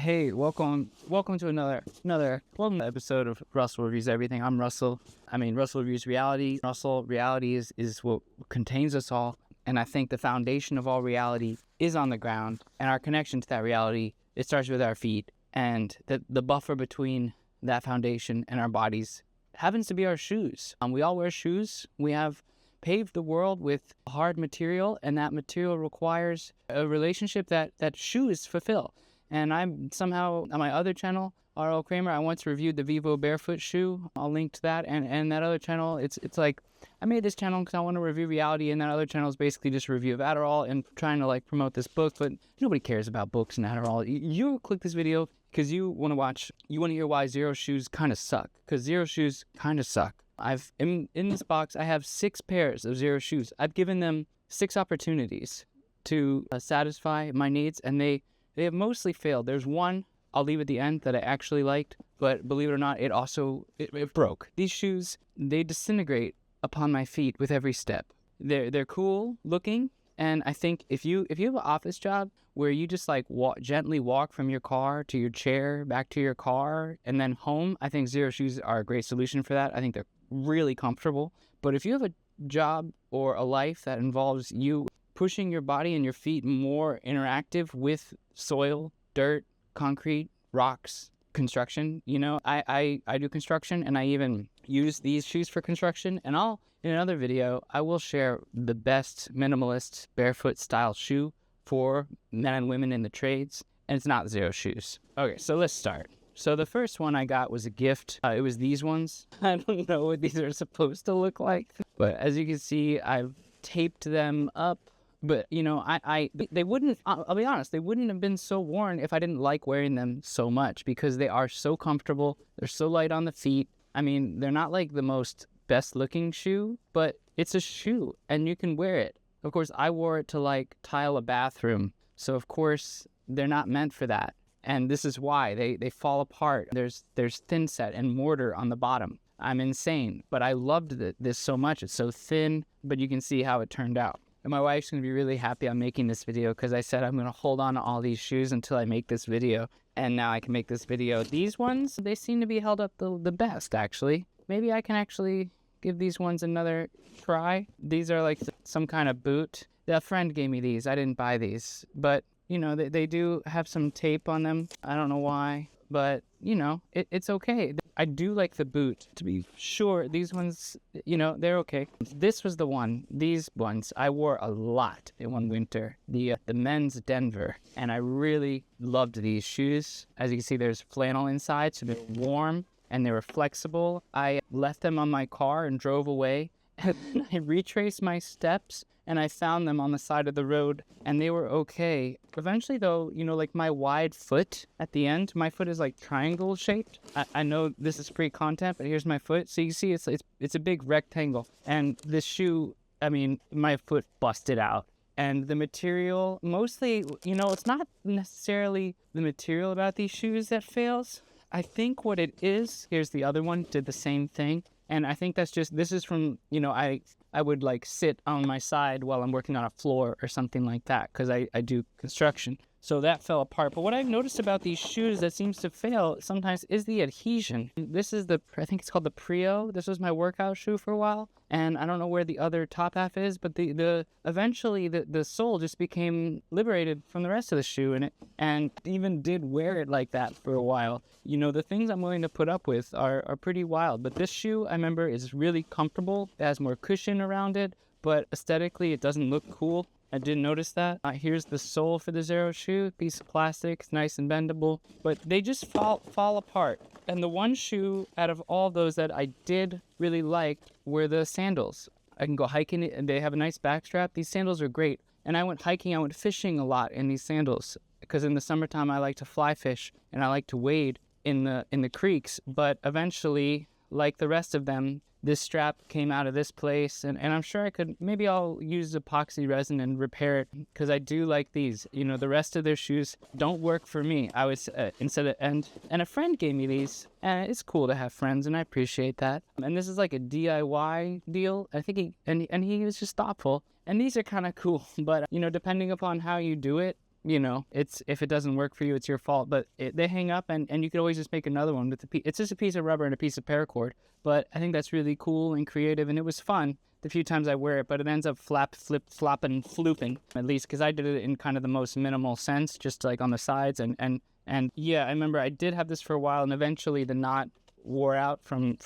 Hey, welcome to another episode of Russell Reviews Everything. I'm Russell. Russell Reviews Reality. Reality is what contains us all, and I think the foundation of all reality is on the ground, and our connection to that reality, it starts with our feet, and the buffer between that foundation and our bodies happens to be our shoes. We all wear shoes. We have paved the world with hard material, and that material requires a relationship that shoes fulfill. And I'm somehow, on my other channel, R.L. Kramer, I once reviewed the Vivo Barefoot shoe. I'll link to that. And that other channel, it's like, I made this channel because I want to review reality, and that other channel is basically just a review of Adderall and trying to promote this book, but nobody cares about books and Adderall. You click this video because you want to hear why XERO shoes kind of suck, because XERO shoes kind of suck. In this box, I have 6 pairs of XERO shoes. I've given them 6 opportunities to satisfy my needs, and they have mostly failed. There's one I'll leave at the end that I actually liked, but believe it or not, it broke. These shoes, they disintegrate upon my feet with every step. They're cool looking, and I think if you have an office job where you just gently walk from your car to your chair, back to your car, and then home, I think XERO shoes are a great solution for that. I think they're really comfortable. But if you have a job or a life that involves you pushing your body and your feet more interactive with soil, dirt, concrete, rocks, construction. I do construction, and I even use these shoes for construction. And in another video, I will share the best minimalist barefoot style shoe for men and women in the trades. And it's not XERO shoes. Okay, so let's start. So the first one I got was a gift. It was these ones. I don't know what these are supposed to look like, but as you can see, I've taped them up. But, they wouldn't, I'll be honest, they wouldn't have been so worn if I didn't like wearing them so much, because they are so comfortable. They're so light on the feet. They're not the most best looking shoe, but it's a shoe and you can wear it. Of course, I wore it to tile a bathroom. So of course they're not meant for that. And this is why they fall apart. There's thin set and mortar on the bottom. I'm insane, but I loved this so much. It's so thin, but you can see how it turned out. And my wife's going to be really happy I'm making this video, because I said I'm going to hold on to all these shoes until I make this video. And now I can make this video. These ones, they seem to be held up the best, actually. Maybe I can actually give these ones another try. These are some kind of boot. A friend gave me these. I didn't buy these. But, they do have some tape on them. I don't know why. But, it's okay. I do like the boot, to be sure. These ones, they're okay. This was the one. These ones I wore a lot in one winter. The men's Denver. And I really loved these shoes. As you can see, there's flannel inside, so they're warm and they were flexible. I left them on my car and drove away. And I retraced my steps, and I found them on the side of the road, and they were okay. Eventually, though, my wide foot at the end, my foot is triangle shaped. I know this is pre-content, but here's my foot. So you see, it's a big rectangle. And this shoe, my foot busted out. And the material, mostly, it's not necessarily the material about these shoes that fails. I think what it is, here's the other one, did the same thing. And I think this is from, I would sit on my side while I'm working on a floor or something like that, because I do construction. So that fell apart. But what I've noticed about these shoes that seems to fail sometimes is the adhesion. This is I think it's called the Prio. This was my workout shoe for a while. And I don't know where the other top half is, but eventually the sole just became liberated from the rest of the shoe, and even did wear it like that for a while. The things I'm willing to put up with are pretty wild. But this shoe, I remember, is really comfortable. It has more cushion around it, but aesthetically it doesn't look cool. I didn't notice that. Here's the sole for the XERO shoe. Piece of plastic. It's nice and bendable. But they just fall apart. And the one shoe out of all those that I did really like were the sandals. I can go hiking, and they have a nice back strap. These sandals are great. And I went fishing a lot in these sandals, because in the summertime I like to fly fish and I like to wade in the creeks. But eventually, the rest of them, this strap came out of this place, and I'm sure maybe I'll use epoxy resin and repair it, because I do like these. The rest of their shoes don't work for me. I was, and a friend gave me these, and it's cool to have friends, and I appreciate that. And this is a DIY deal. I think he was just thoughtful, and these are kind of cool, but, depending upon how you do it, you know, it's if it doesn't work for you, it's your fault. But they hang up, and you could always just make another one with it's just a piece of rubber and a piece of paracord. But I think that's really cool and creative, and it was fun the few times I wear it. But it ends up flopping, flooping, at least because I did it in kind of the most minimal sense, just like on the sides. And yeah, I remember I did have this for a while, and eventually the knot wore out from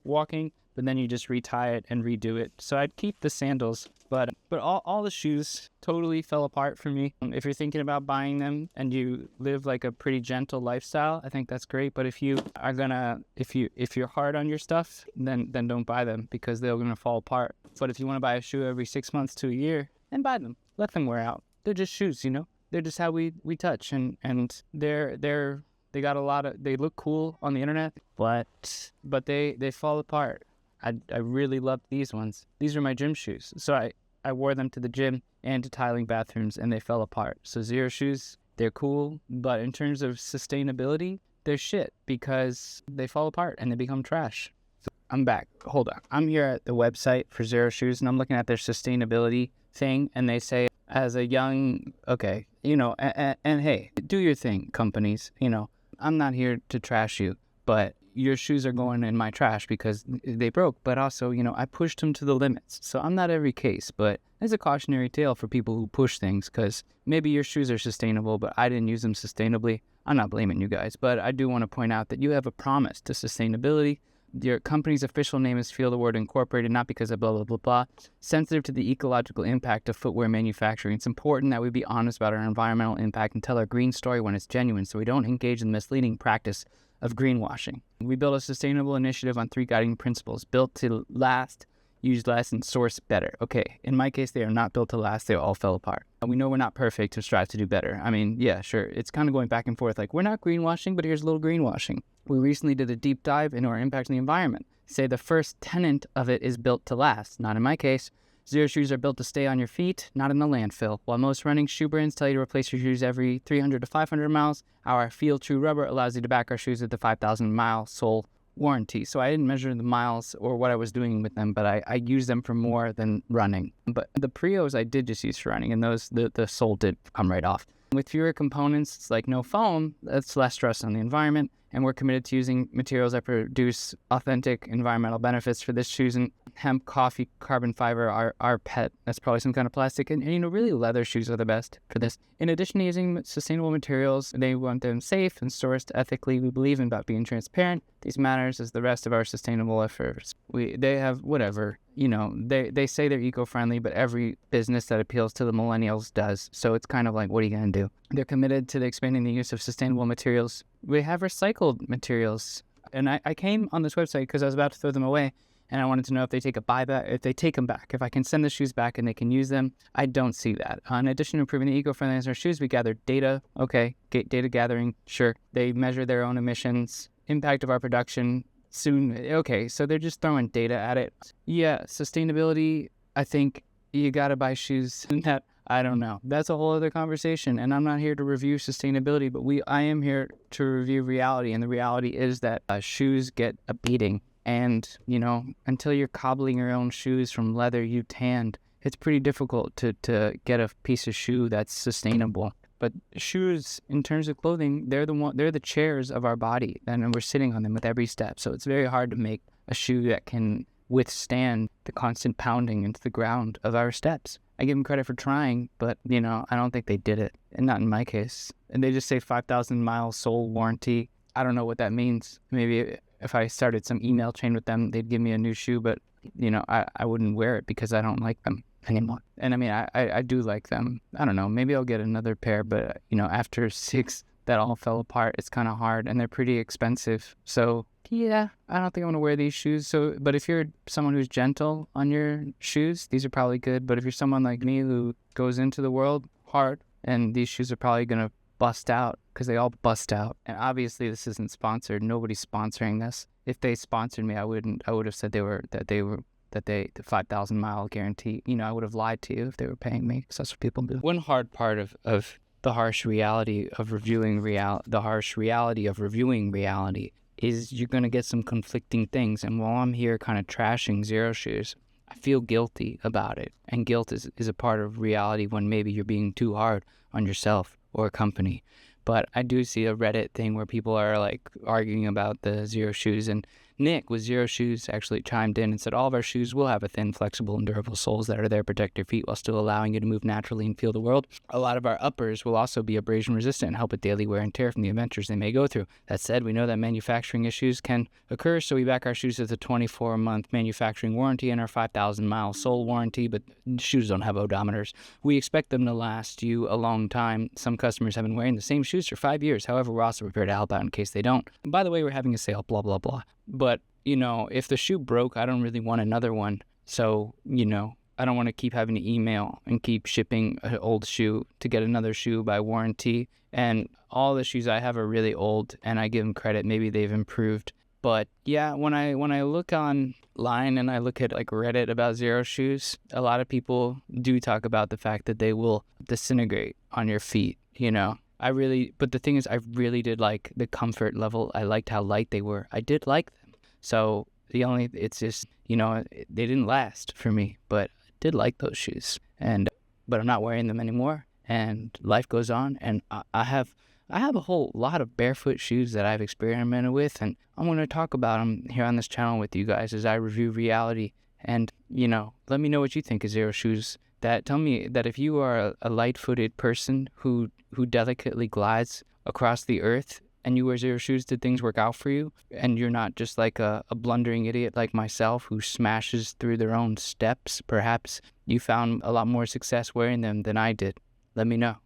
walking. But then you just retie it and redo it. So I'd keep the sandals, but all the shoes totally fell apart for me. If you're thinking about buying them and you live like a pretty gentle lifestyle, I think that's great. But if you are gonna, if you're hard on your stuff, then don't buy them because they're gonna fall apart. But if you want to buy a shoe every 6 months to a year, then buy them. Let them wear out. They're just shoes, you know. They're just how we touch, and they got a lot of. They look cool on the internet, but they fall apart. I really loved these ones. These are my gym shoes. So I wore them to the gym and to tiling bathrooms, and they fell apart. So XERO shoes, they're cool, but in terms of sustainability, they're shit because they fall apart and they become trash. So I'm back. Hold on. I'm here at the website for XERO shoes, and I'm looking at their sustainability thing, and they say, as a young, okay, you know, and hey, do your thing, companies. You know, I'm not here to trash you, but your shoes are going in my trash because they broke, but also, you know, I pushed them to the limits. So I'm not every case, but it's a cautionary tale for people who push things because maybe your shoes are sustainable, but I didn't use them sustainably. I'm not blaming you guys, but I do want to point out that you have a promise to sustainability. Your company's official name is Field Award Incorporated, not because of blah, blah, blah, blah. Sensitive to the ecological impact of footwear manufacturing. It's important that we be honest about our environmental impact and tell our green story when it's genuine so we don't engage in the misleading practice of greenwashing. We built a sustainable initiative on 3 guiding principles: built to last, use less, and source better. Okay, in my case, they are not built to last. They all fell apart. We know we're not perfect to strive to do better. I mean, yeah, sure. It's kind of going back and forth. Like, we're not greenwashing, but here's a little greenwashing. We recently did a deep dive into our impact on the environment. Say the first tenet of it is built to last. Not in my case. XERO shoes are built to stay on your feet, not in the landfill. While most running shoe brands tell you to replace your shoes every 300 to 500 miles, our Feel True rubber allows you to back our shoes with the 5,000-mile sole warranty. So I didn't measure the miles or what I was doing with them, but I used them for more than running. But the Prios I did just use for running, and those the sole did come right off. With fewer components, it's like no foam, that's less stress on the environment, and we're committed to using materials that produce authentic environmental benefits for this shoes. And hemp, coffee, carbon fiber, our pet, that's probably some kind of plastic, and you know, really leather shoes are the best for this. In addition to using sustainable materials, they want them safe and sourced ethically. We believe in about being transparent. These matters as the rest of our sustainable efforts. They have whatever, you know, they say they're eco-friendly, but every business that appeals to the millennials does. So it's kind of like, what are you going to do? They're committed to expanding the use of sustainable materials. We have recycled materials. And I came on this website because I was about to throw them away, and I wanted to know if they take a buyback, if they take them back, if I can send the shoes back and they can use them. I don't see that. In addition to improving the eco-friendliness of our shoes, we gather data. Okay, data gathering, sure. They measure their own emissions, impact of our production. Soon, okay, so they're just throwing data at it. Yeah, sustainability, I think you gotta buy shoes that, I don't know. That's a whole other conversation, and I'm not here to review sustainability, but I am here to review reality, and the reality is that shoes get a beating. And, you know, until you're cobbling your own shoes from leather you tanned, it's pretty difficult to get a piece of shoe that's sustainable. But shoes, in terms of clothing, they're the chairs of our body, and we're sitting on them with every step. So it's very hard to make a shoe that can withstand the constant pounding into the ground of our steps. I give them credit for trying, but, you know, I don't think they did it, and not in my case. And they just say 5,000-mile sole warranty. I don't know what that means. Maybe if I started some email chain with them, they'd give me a new shoe, but, you know, I wouldn't wear it because I don't like them anymore. And I mean, I do like them. I don't know, maybe I'll get another pair, but, you know, after 6 that all fell apart, it's kind of hard, and they're pretty expensive. So yeah, I don't think I'm gonna wear these shoes. So, but if you're someone who's gentle on your shoes, these are probably good. But if you're someone like me who goes into the world hard, and these shoes are probably gonna bust out, because they all bust out. And obviously this isn't sponsored. Nobody's sponsoring this. If they sponsored me, I would have said the 5,000-mile guarantee. You know, I would have lied to you if they were paying me, because that's what people do. One hard part of the harsh reality of reviewing reality is you're going to get some conflicting things. And while I'm here kind of trashing XERO shoes, I feel guilty about it. And guilt is a part of reality when maybe you're being too hard on yourself or company. But I do see a Reddit thing where people are like arguing about the XERO shoes, and Nick with XERO Shoes actually chimed in and said, all of our shoes will have a thin, flexible, and durable soles that are there to protect your feet while still allowing you to move naturally and feel the world. A lot of our uppers will also be abrasion resistant and help with daily wear and tear from the adventures they may go through. That said, we know that manufacturing issues can occur, so we back our shoes with a 24-month manufacturing warranty and our 5,000-mile sole warranty, but shoes don't have odometers. We expect them to last you a long time. Some customers have been wearing the same shoes for 5 years. However, we're also prepared to help out in case they don't. And by the way, we're having a sale, blah, blah, blah. But, if the shoe broke, I don't really want another one. So, I don't want to keep having to email and keep shipping an old shoe to get another shoe by warranty. And all the shoes I have are really old, and I give them credit. Maybe they've improved. But yeah, when I look online and I look at like Reddit about XERO shoes, a lot of people do talk about the fact that they will disintegrate on your feet, but the thing is, I really did like the comfort level. I liked how light they were. I did like them. So it's just, they didn't last for me, but I did like those shoes. But I'm not wearing them anymore, and life goes on. And I have a whole lot of barefoot shoes that I've experimented with, and I'm going to talk about them here on this channel with you guys as I review reality. And, let me know what you think of XERO shoes. Tell me that if you are a light-footed person who delicately glides across the earth and you wear XERO shoes, did things work out for you? And you're not just like a blundering idiot like myself who smashes through their own steps. Perhaps you found a lot more success wearing them than I did. Let me know.